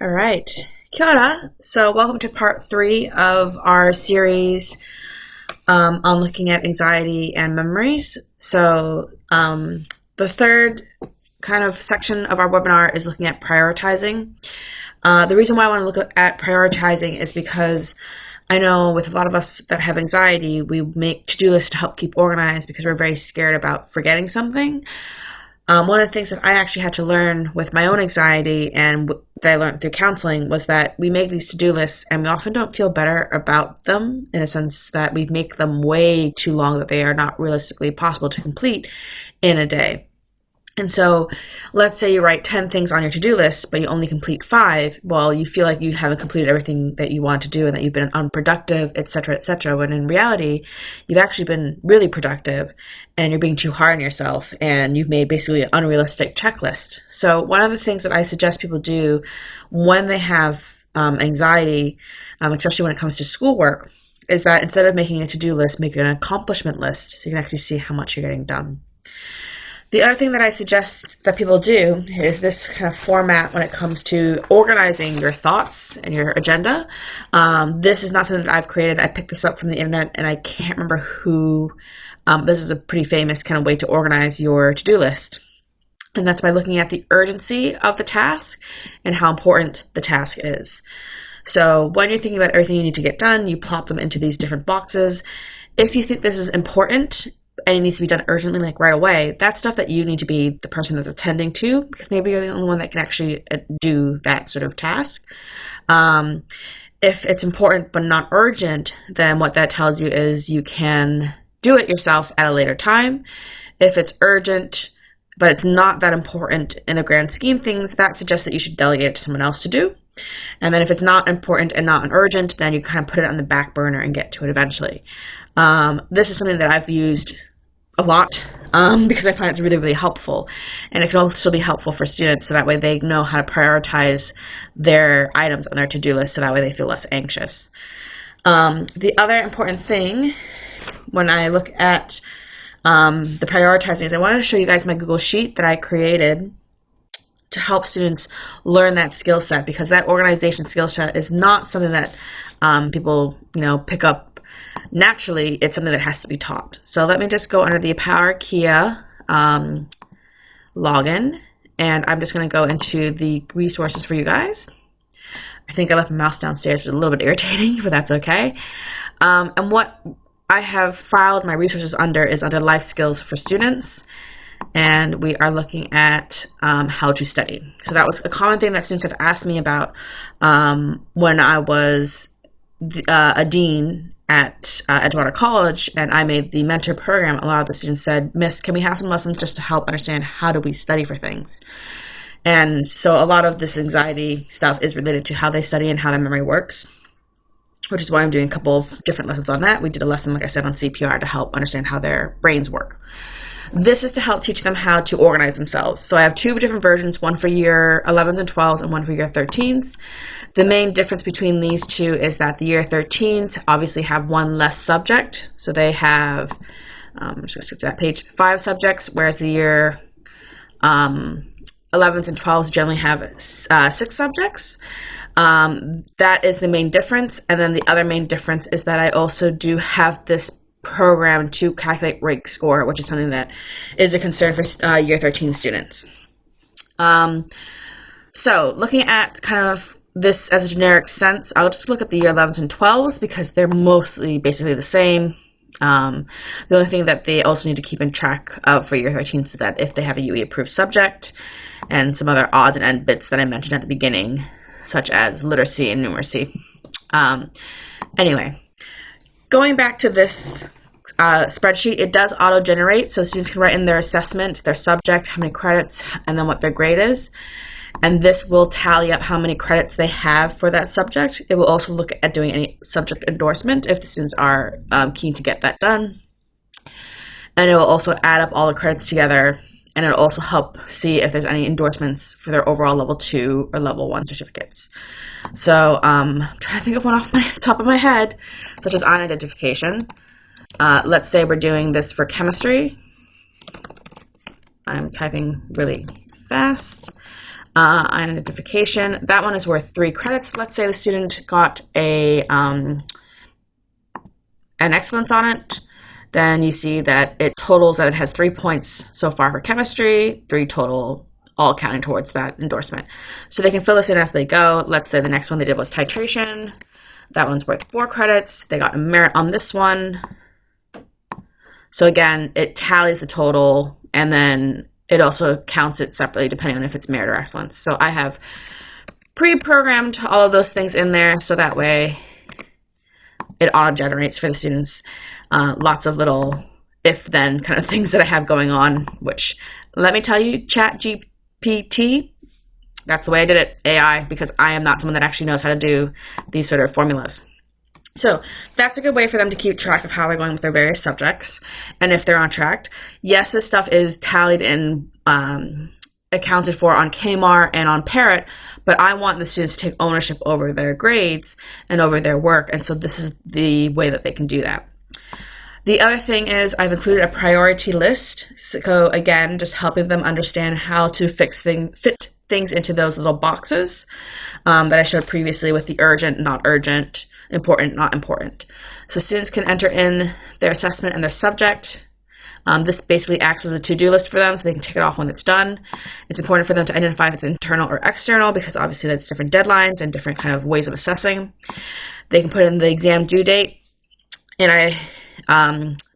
All right. Kia ora. So, welcome to part 3 of our series on looking at anxiety and memories. So, the third kind of section of our webinar is looking at prioritizing. The reason why I want to look at prioritizing is because I know with a lot of us that have anxiety, we make to-do lists to help keep organized because we're very scared about forgetting something. One of the things that I actually had to learn with my own anxiety and that I learned through counseling was that we make these to-do lists and we often don't feel better about them in a sense that we make them way too long that they are not realistically possible to complete in a day. And so let's say you write 10 things on your to-do list, but you only complete 5. Well, you feel like you haven't completed everything that you want to do and that you've been unproductive, et cetera, when in reality, you've actually been really productive and you're being too hard on yourself and you've made basically an unrealistic checklist. So one of the things that I suggest people do when they have anxiety, especially when it comes to schoolwork, is that instead of making a to-do list, make an accomplishment list so you can actually see how much you're getting done. The other thing that I suggest that people do is this kind of format when it comes to organizing your thoughts and your agenda. This is not something that I've created. I picked this up from the internet and I can't remember who. This is a pretty famous kind of way to organize your to-do list. And that's by looking at the urgency of the task and how important the task is. So when you're thinking about everything you need to get done, you plop them into these different boxes. If you think this is important, and it needs to be done urgently, like right away, that's stuff that you need to be the person that's attending to, because maybe you're the only one that can actually do that sort of task. If it's important but not urgent, then what that tells you is you can do it yourself at a later time. If it's urgent, but it's not that important in the grand scheme of things, that suggests that you should delegate it to someone else to do. And then if it's not important and not an urgent, then you kind of put it on the back burner and get to it eventually. This is something that I've used a lot because I find it's really, really helpful. And it can also be helpful for students so that way they know how to prioritize their items on their to-do list so that way they feel less anxious. The other important thing when I look at the prioritizing is I wanted to show you guys my Google Sheet that I created to help students learn that skill set, because that organization skill set is not something that people pick up naturally. It's something that has to be taught. So let me just go under the Power Kia login, and I'm just going to go into the resources for you guys. I think I left my mouse downstairs. It's a little bit irritating, but that's okay. And what I have filed my resources under is under Life Skills for Students, and we are looking at how to study. So that was a common thing that students have asked me about when I was a dean at Edgewater College and I made the mentor program. A lot of the students said, "Miss, can we have some lessons just to help understand how do we study for things?" And so a lot of this anxiety stuff is related to how they study and how their memory works, which is why I'm doing a couple of different lessons on that. We did a lesson, like I said, on CPR to help understand how their brains work. This is to help teach them how to organize themselves. So I have 2 different versions, one for year 11s and 12s and one for year 13s. The main difference between these two is that the year 13s obviously have one less subject. So they have, I'm just going to skip to that page, 5 subjects, whereas the year 11s and 12s generally have 6 subjects. That is the main difference. And then the other main difference is that I also do have this program to calculate rank score, which is something that is a concern for year 13 students. So looking at kind of this as a generic sense, I'll just look at the year 11s and 12s because they're mostly basically the same. The only thing that they also need to keep in track of for year 13 is that if they have a UE approved subject and some other odds and end bits that I mentioned at the beginning, such as literacy and numeracy. Anyway, going back to this spreadsheet, it does auto-generate, so students can write in their assessment, their subject, how many credits, and then what their grade is. And this will tally up how many credits they have for that subject. It will also look at doing any subject endorsement if the students are keen to get that done. And it will also add up all the credits together, and it'll also help see if there's any endorsements for their overall level 2 or level 1 certificates. So I'm trying to think of one off my top of my head, such as ion identification. Let's say we're doing this for chemistry. I'm typing really fast. Identification, that one is worth 3 credits. Let's say the student got an excellence on it. Then you see that it totals that it has 3 points so far for chemistry, 3 total, all counting towards that endorsement. So they can fill this in as they go. Let's say the next one they did was titration. That one's worth 4 credits. They got a merit on this one. So again, it tallies the total, and then it also counts it separately depending on if it's merit or excellence. So I have pre-programmed all of those things in there, so that way it auto-generates for the students lots of little if-then kind of things that I have going on, which, let me tell you, ChatGPT, that's the way I did it, AI, because I am not someone that actually knows how to do these sort of formulas. So that's a good way for them to keep track of how they're going with their various subjects and if they're on track. Yes, this stuff is tallied and accounted for on KMAR and on Parrot, but I want the students to take ownership over their grades and over their work, and so this is the way that they can do that. The other thing is I've included a priority list, so again, just helping them understand how to fit things into those little boxes that I showed previously with the urgent, not urgent, important, not important. So students can enter in their assessment and their subject. This basically acts as a to-do list for them, so they can tick it off when it's done. It's important for them to identify if it's internal or external, because obviously that's different deadlines and different kind of ways of assessing. They can put in the exam due date and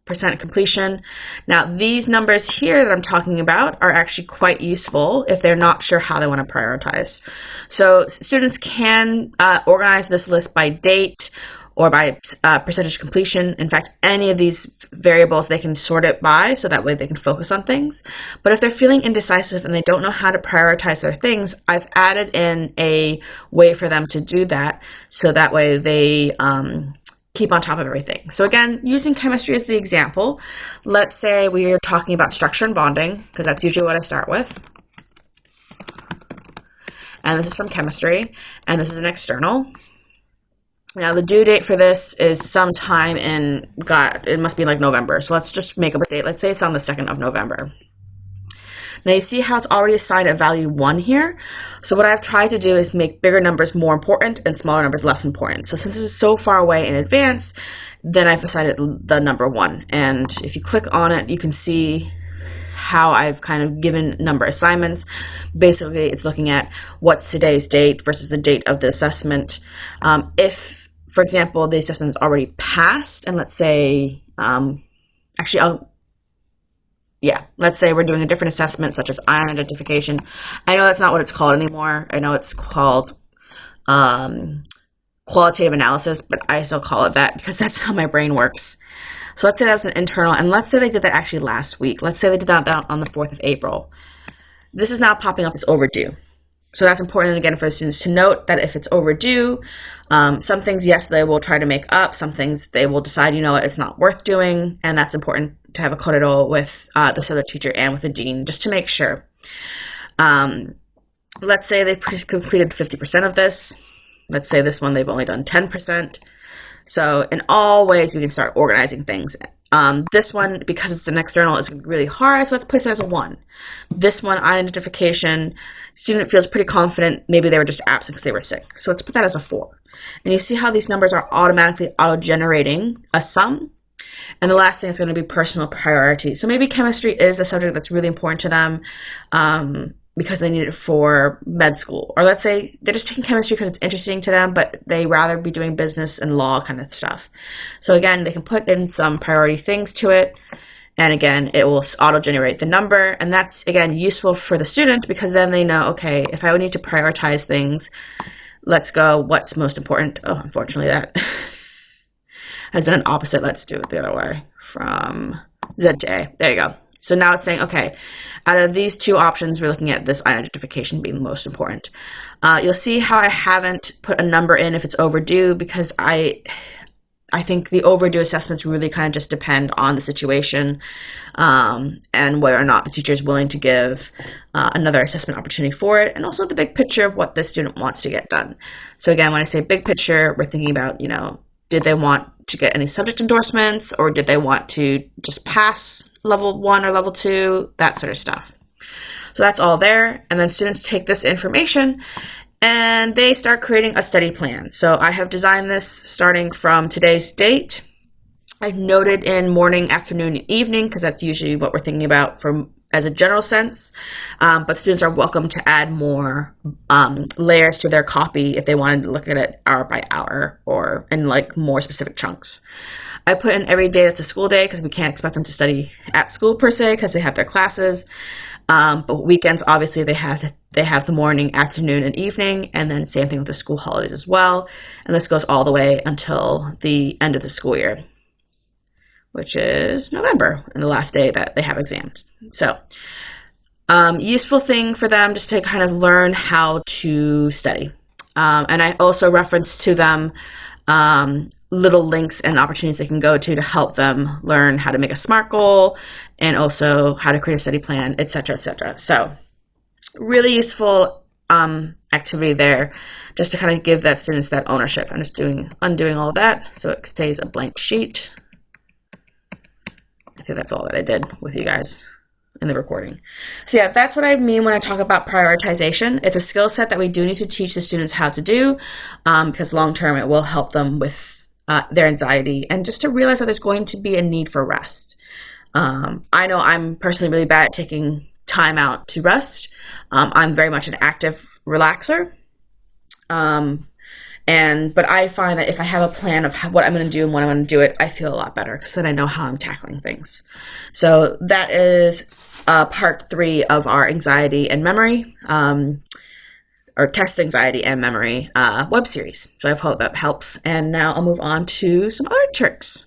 percent completion. Now, these numbers here that I'm talking about are actually quite useful if they're not sure how they want to prioritize. So students can organize this list by date or by percentage completion. In fact, any of these variables they can sort it by, so that way they can focus on things. But if they're feeling indecisive and they don't know how to prioritize their things, I've added in a way for them to do that, so that way they keep on top of everything. So again, using chemistry as the example, let's say we are talking about structure and bonding, because that's usually what I start with. And this is from chemistry, and this is an external. Now, the due date for this is sometime in, it must be like November. So let's just make up a date. Let's say it's on the 2nd of November. Now, you see how it's already assigned a value 1 here? So what I've tried to do is make bigger numbers more important and smaller numbers less important. So since this is so far away in advance, then I've assigned it the number 1. And if you click on it, you can see how I've kind of given number assignments. Basically, it's looking at what's today's date versus the date of the assessment. If, for example, the assessment is already passed, and let's say, let's say we're doing a different assessment, such as ion identification. I know that's not what it's called anymore. I know it's called qualitative analysis, but I still call it that because that's how my brain works. So let's say that was an internal, and let's say they did that actually last week. Let's say they did that on the 4th of April. This is now popping up as overdue. So that's important, again, for the students to note that if it's overdue, some things, yes, they will try to make up. Some things they will decide, you know what, it's not worth doing. And that's important to have a corridor with this other teacher and with the dean, just to make sure. Let's say they completed 50% of this. Let's say this one, they've only done 10%. So in all ways, we can start organizing things. This one, because it's an external, is really hard, so let's place it as a 1. This one, identification, student feels pretty confident. Maybe they were just absent because they were sick. So let's put that as a 4. And you see how these numbers are automatically auto-generating a sum. And the last thing is going to be personal priority. So maybe chemistry is a subject that's really important to them because they need it for med school. Or let's say they're just taking chemistry because it's interesting to them, but they rather be doing business and law kind of stuff. So again, they can put in some priority things to it. And again, it will auto-generate the number. And that's, again, useful for the student because then they know, okay, if I would need to prioritize things, let's go, what's most important? Oh, unfortunately, that has done opposite. Let's do it the other way from Z to A. There you go. So now it's saying, okay, out of these 2 options, we're looking at this identification being the most important. You'll see how I haven't put a number in if it's overdue because I think the overdue assessments really kind of just depend on the situation and whether or not the teacher is willing to give another assessment opportunity for it, and also the big picture of what the student wants to get done. So again, when I say big picture, we're thinking about, did they want to get any subject endorsements, or did they want to just pass level 1 or level 2, that sort of stuff. So that's all there. And then students take this information and they start creating a study plan. So I have designed this starting from today's date. I've noted in morning, afternoon, and evening, because that's usually what we're thinking about from as a general sense. But students are welcome to add more layers to their copy if they wanted to look at it hour by hour or in like more specific chunks. I put in every day that's a school day because we can't expect them to study at school per se because they have their classes. But weekends, obviously, they have the morning, afternoon, and evening, and then same thing with the school holidays as well. And this goes all the way until the end of the school year, which is November, and the last day that they have exams. So, useful thing for them just to kind of learn how to study. And I also reference to them little links and opportunities they can go to help them learn how to make a SMART goal and also how to create a study plan, et cetera, et cetera. So, really useful activity there just to kind of give that students that ownership. I'm just undoing all of that so it stays a blank sheet. I think that's all that I did with you guys in the recording. So yeah, that's what I mean when I talk about prioritization. It's a skill set that we do need to teach the students how to do because long term it will help them with their anxiety and just to realize that there's going to be a need for rest. I know I'm personally really bad at taking time out to rest. I'm very much an active relaxer. But I find that if I have a plan of what I'm going to do and when I'm going to do it, I feel a lot better because then I know how I'm tackling things. So that is part 3 of our anxiety and memory, or test anxiety and memory web series. So I hope that helps. And now I'll move on to some other tricks.